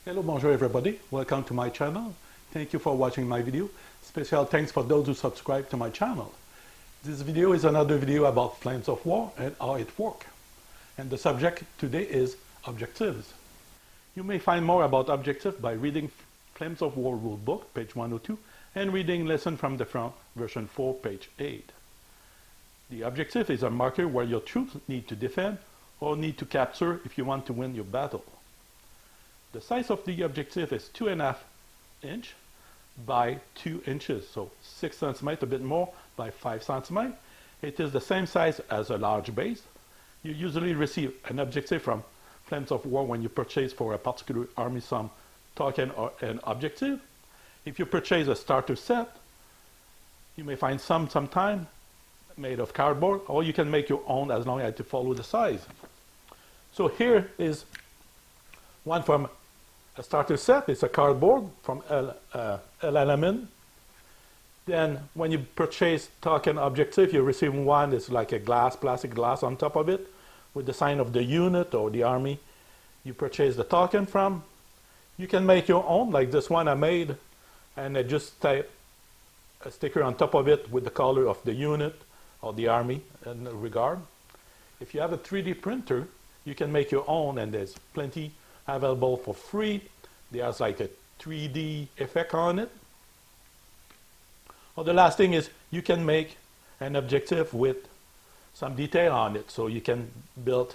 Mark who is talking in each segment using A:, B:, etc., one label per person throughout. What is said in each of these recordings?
A: Hello, bonjour everybody. Welcome to my channel. Thank you for watching my video. Special thanks for those who subscribe to my channel. This video is another video about flames of war and how it works. And the subject today is objectives. You may find more about objectives by reading Flames of War rulebook, page 102, and reading Lesson from the Front, version 4, page 8. The objective is a marker where your troops need to defend or need to capture if you want to win your battle. The size of the objective is 2.5 inch by 2 inches, so 6 centimeters, a bit more, by 5 centimeters. It is the same size as a large base. You usually receive an objective from Flames of War when you purchase for a particular army some token or an objective. If you purchase a starter set, you may find some sometime made of cardboard, or you can make your own as long as you follow the size. So here is one from a starter set. It's a cardboard from L. Then when you purchase token objective, you receive one. It's like a plastic glass on top of it with the sign of the unit or the army you purchase the token from. You can make your own, like this one I made, and I just type a sticker on top of it with the color of the unit or the army in regard. If you have a 3D printer, you can make your own, and there's plenty available for free. There's like a 3D effect on it. Well, the last thing is you can make an objective with some detail on it. So you can build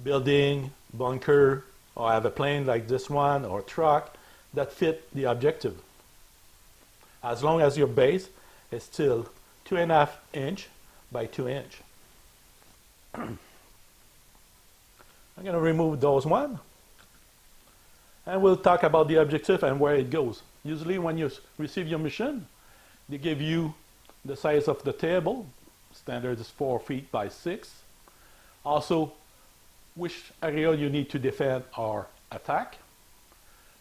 A: building, bunker, or have a plane like this one, or truck that fit the objective. As long as your base is still 2.5 inch by 2 inch. I'm going to remove those one. And we'll talk about the objective and where it goes. Usually when you receive your mission, they give you the size of the table. Standard is 4 feet by 6. Also, which area you need to defend or attack.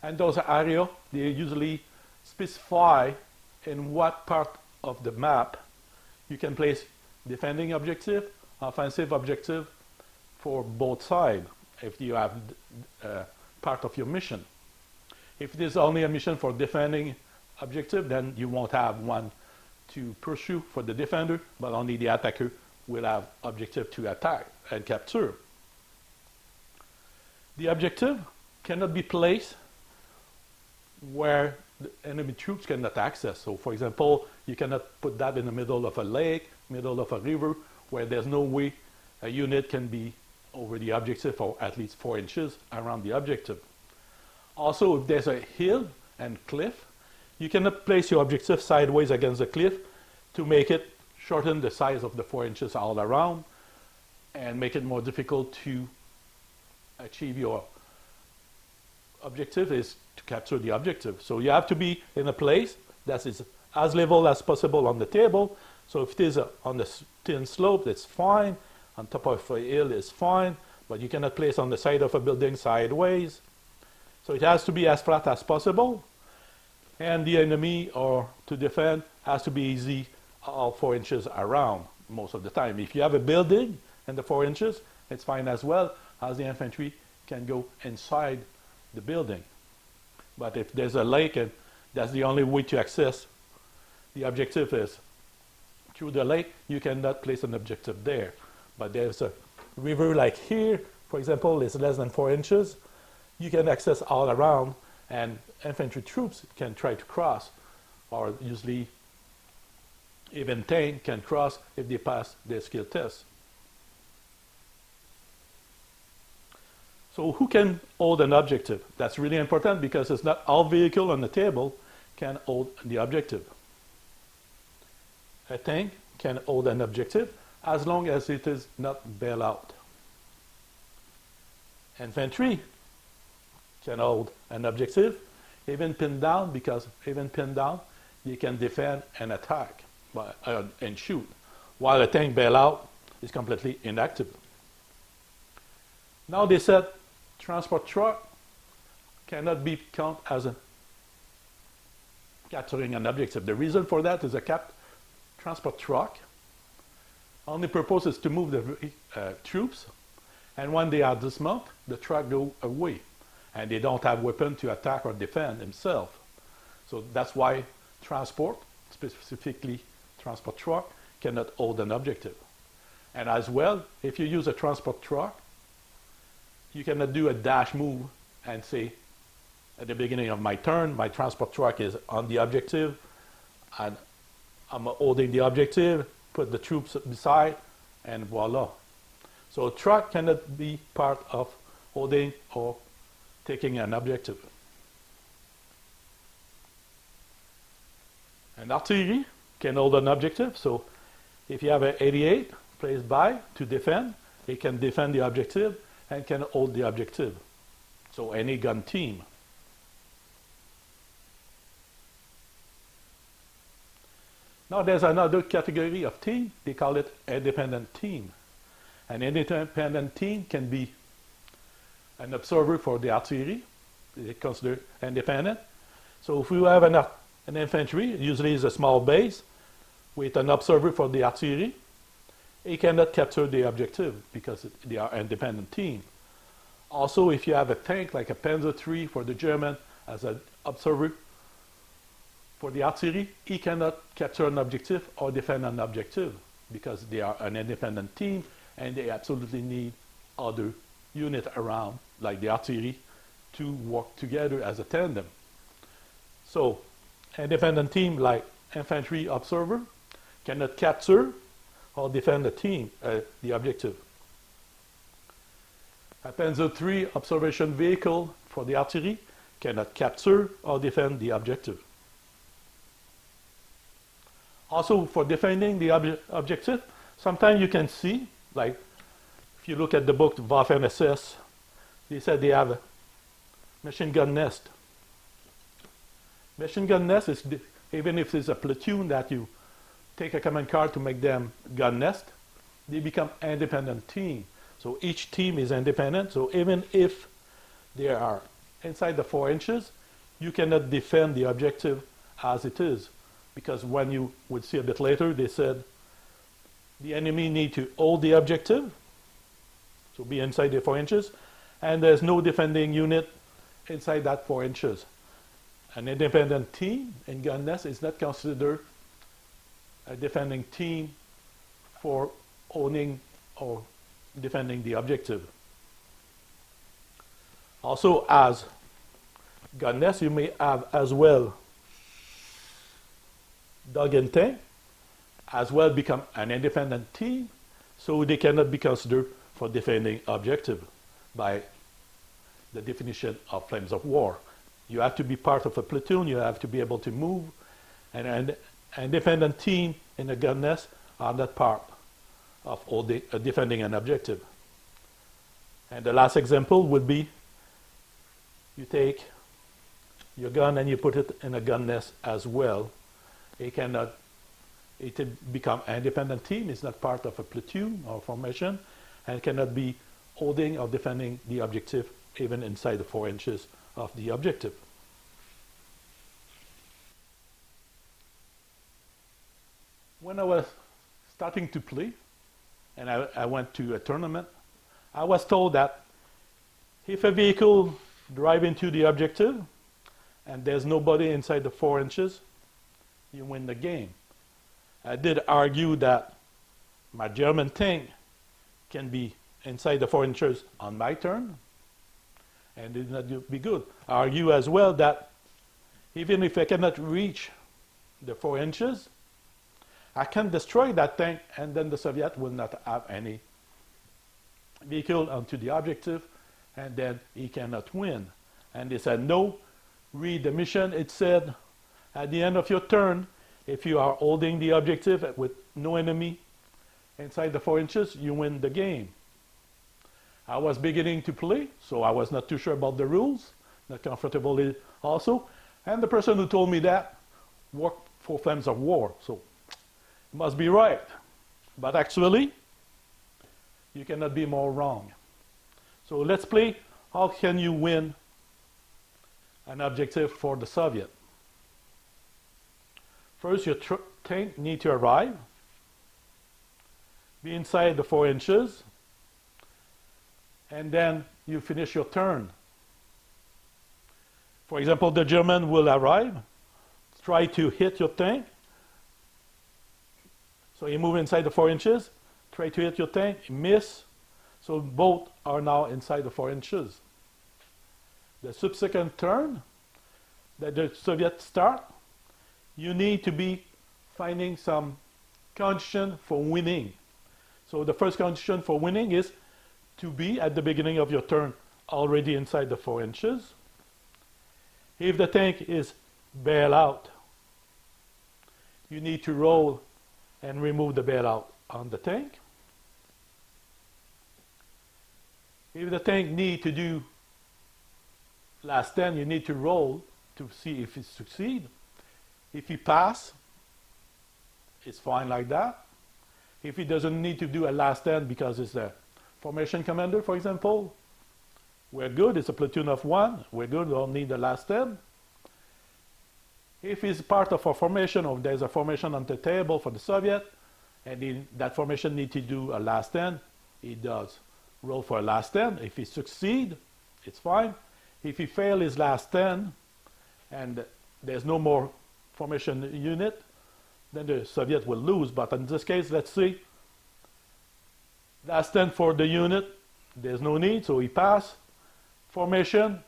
A: And those areas, they usually specify in what part of the map you can place defending objective, offensive objective for both sides if you have part of your mission. If it is only a mission for defending objective, then you won't have one to pursue for the defender, but only the attacker will have objective to attack and capture. The objective cannot be placed where the enemy troops cannot access. So for example, you cannot put that in the middle of a lake, middle of a river, where there's no way a unit can be over the objective for at least 4 inches around the objective. Also, if there's a hill and cliff, you cannot place your objective sideways against the cliff to make it shorten the size of the 4 inches all around and make it more difficult to achieve your objective is to capture the objective. So you have to be in a place that is as level as possible on the table. So if it is on the thin slope, that's fine. On top of a hill is fine, but you cannot place on the side of a building sideways. So it has to be as flat as possible. And the enemy, or to defend, has to be easy all 4 inches around most of the time. If you have a building and the 4 inches, it's fine as well, as the infantry can go inside the building. But if there's a lake and that's the only way to access the objective is through the lake, you cannot place an objective there. But there's a river like here, for example, it's less than 4 inches. You can access all around, and infantry troops can try to cross, or usually even tank can cross if they pass their skill test. So who can hold an objective? That's really important because it's not all vehicle on the table can hold the objective. A tank can hold an objective as long as it is not bail out. Infantry can hold an objective, even pinned down, because even pinned down, you can defend and attack and shoot, while a tank bail out is completely inactive. Now they said transport truck cannot be counted as capturing an objective. The reason for that is a transport truck only purpose is to move the troops, and when they are dismounted, the truck go away. and they don't have weapon to attack or defend themselves. So that's why transport, specifically transport truck, cannot hold an objective. And as well, if you use a transport truck, you cannot do a dash move and say, at the beginning of my turn, my transport truck is on the objective, and I'm holding the objective, put the troops beside, and voila. So a truck cannot be part of holding or taking an objective. An artillery can hold an objective, so if you have an 88 placed by to defend, it can defend the objective and can hold the objective. So any gun team. Now there's another category of team, they call it independent team. An independent team can be an observer for the artillery, they consider independent. So if we have an infantry, usually it's a small base, with an observer for the artillery, it cannot capture the objective because they are independent team. Also, if you have a tank like a Panzer III for the German as an observer for the artillery, he cannot capture an objective or defend an objective because they are an independent team and they absolutely need other units around, like the artillery, to work together as a tandem. So, independent team like infantry observer cannot capture or defend the objective. A Panzer III observation vehicle for the artillery cannot capture or defend the objective. Also, for defending the objective, sometimes you can see, like if you look at the book Waffen-SS, they said they have a machine gun nest. Machine gun nest is, even if it's a platoon that you take a command card to make them gun nest, they become independent team. So each team is independent, so even if they are inside the 4 inches, you cannot defend the objective as it is. Because when you would see a bit later, they said the enemy need to hold the objective, so be inside the 4 inches, and there's no defending unit inside that 4 inches. An independent team in gun nest is not considered a defending team for owning or defending the objective. Also, as gun nest, you may have as well dog and tank as well become an independent team, so they cannot be considered for defending objective by the definition of Flames of War. You have to be part of a platoon, you have to be able to move, and an independent team in a gun nest are not part of defending an objective. And the last example would be you take your gun and you put it in a gun nest as well. It become an independent team, it's not part of a platoon or formation, and cannot be holding or defending the objective even inside the 4 inches of the objective. When I was starting to play, and I went to a tournament, I was told that if a vehicle drives into the objective and there's nobody inside the 4 inches, you win the game. I did argue that my German tank can be inside the 4 inches on my turn, and it would not be good. I argue as well that even if I cannot reach the 4 inches, I can destroy that tank, and then the Soviet will not have any vehicle onto the objective, and then he cannot win. And they said, no, read the mission. It said, at the end of your turn, if you are holding the objective with no enemy inside the 4 inches, you win the game. I was beginning to play, so I was not too sure about the rules, not comfortable also. And the person who told me that worked for Flames of War, so it must be right. But actually, you cannot be more wrong. So let's play, how can you win an objective for the Soviet? First, your tank need to arrive, be inside the 4 inches, and then you finish your turn. For example, the German will arrive, try to hit your tank. So you move inside the 4 inches, try to hit your tank, miss. So both are now inside the 4 inches. The subsequent turn that the Soviets start, you need to be finding some condition for winning. So the first condition for winning is to be at the beginning of your turn already inside the 4 inches. If the tank is bailout, you need to roll and remove the bailout on the tank. If the tank need to do last stand, you need to roll to see if it succeeds. If he pass, it's fine like that. If he doesn't need to do a last stand because it's a formation commander, for example, we're good. It's a platoon of 1. We're good. We don't need the last stand. If he's part of a formation, or there's a formation on the table for the Soviet, and that formation needs to do a last stand, he does roll for a last stand. If he succeed, it's fine. If he fail his last stand, and there's no more formation unit, then the Soviet will lose. But in this case, let's see, last stand for the unit, there's no need, so he pass. Formation,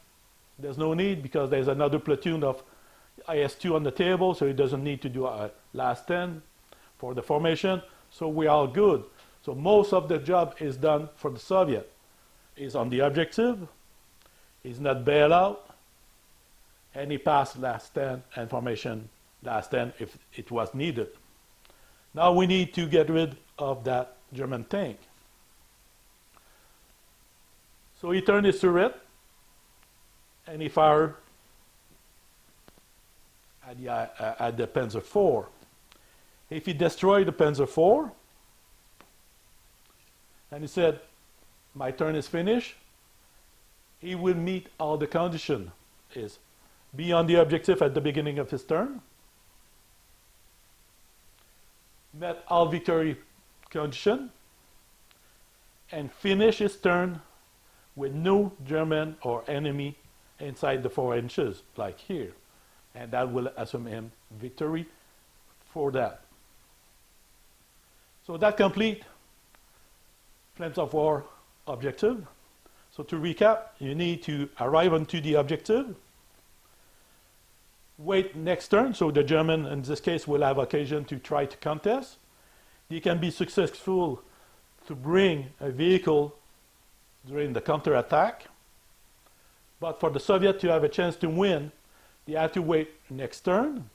A: there's no need because there's another platoon of IS-2 on the table, so he doesn't need to do a last stand for the formation. So we're all good. So most of the job is done for the Soviet. He's on the objective, he's not bailed out, and he passed last stand and formation last stand if it was needed. Now we need to get rid of that German tank. So he turned his turret and he fired at the Panzer IV. If he destroyed the Panzer IV, and he said, my turn is finished, he will meet all the conditions. Is be on the objective at the beginning of his turn, met all victory condition, and finish his turn with no German or enemy inside the 4 inches, like here. And that will assume him victory for that. So that complete Flames of War objective. So to recap, you need to arrive onto the objective, wait next turn, so the German in this case will have occasion to try to contest. They can be successful to bring a vehicle during the counterattack. But for the Soviet to have a chance to win, they have to wait next turn.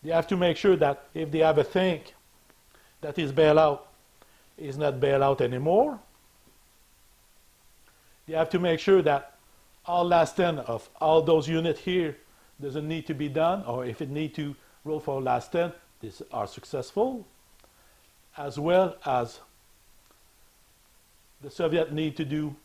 A: They have to make sure that if they have a tank that is bailed out, is not bailed out anymore. They have to make sure that all last stand of all those units here doesn't need to be done, or if it need to roll for last stand, these are successful. As well as the Soviet need to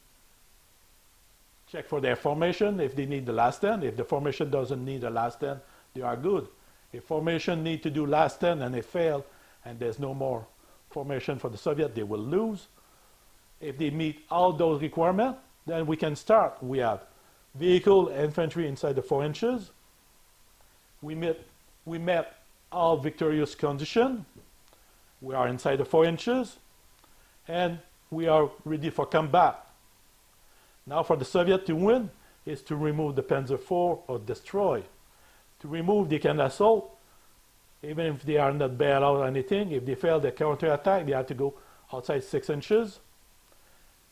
A: check for their formation if they need the last stand. If the formation doesn't need a last stand, they are good. If formation need to do last stand and they fail, and there's no more formation for the Soviet, they will lose. If they meet all those requirements, then we can start. We have vehicle, infantry inside the 4 inches. We met all victorious conditions. We are inside the 4 inches, and we are ready for combat. Now for the Soviet to win is to remove the Panzer IV or destroy. To remove, they can assault, even if they are not bailed out or anything. If they fail the counterattack, they have to go outside 6 inches.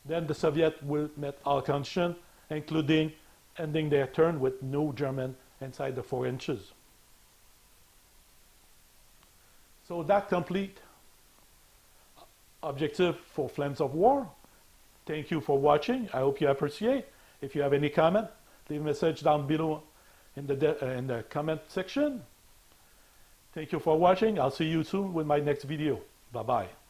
A: Then the Soviet will meet all conditions, including ending their turn with no German inside the 4 inches. So that complete objective for Flames of War. Thank you for watching. I hope you appreciate. If you have any comment, leave a message down below in the comment section. Thank you for watching. I'll see you soon with my next video. Bye-bye.